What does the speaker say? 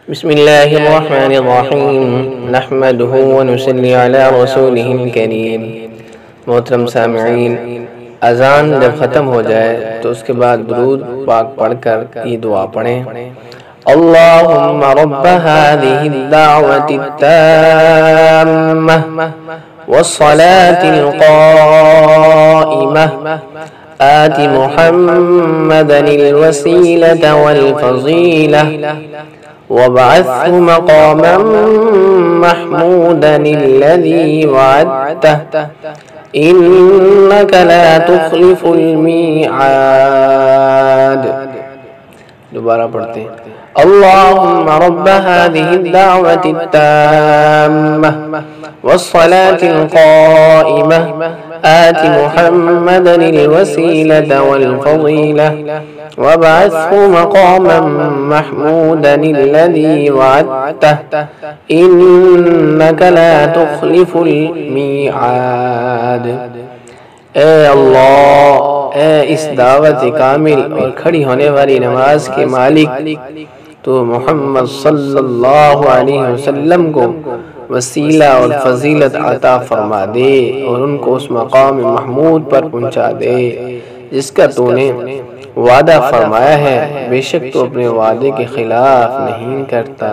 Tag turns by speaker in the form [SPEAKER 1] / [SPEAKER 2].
[SPEAKER 1] بسم اللہ الرحمن الرحیم نحمدہ ونصلی علی رسولہ الکریم۔ محترم سامعین، اذان جب ختم ہو جائے تو اس کے بعد درود پاک پڑھ کر یہ دعا پڑھیں: اللہم رب هذه الدعوة التامة والصلاة القائمة آت محمدا الوسيلة والفضيلة وابعثه مقاما محمودا الذي وعدته إنك لا تخلف الميعاد۔ دوبارہ پڑھتے ہیں: اللهم رب هذه الدعوة التامة والصلاة القائمة آت محمدا الوسيلة والفضيلة وابعثه مقاما محمودا الذي وعدته إنك لا تخلف الميعاد۔ اے اللہ، اے اس دعوت کامل اور کھڑی ہونے والی نماز کے مالک، تو محمد صلی اللہ علیہ وسلم کو وسیلہ اور فضیلت عطا فرما دے اور ان کو اس مقام محمود پر پہنچا دے جس کا تو نے وعدہ فرمایا ہے، بے شک تو اپنے وعدے کے خلاف نہیں کرتا۔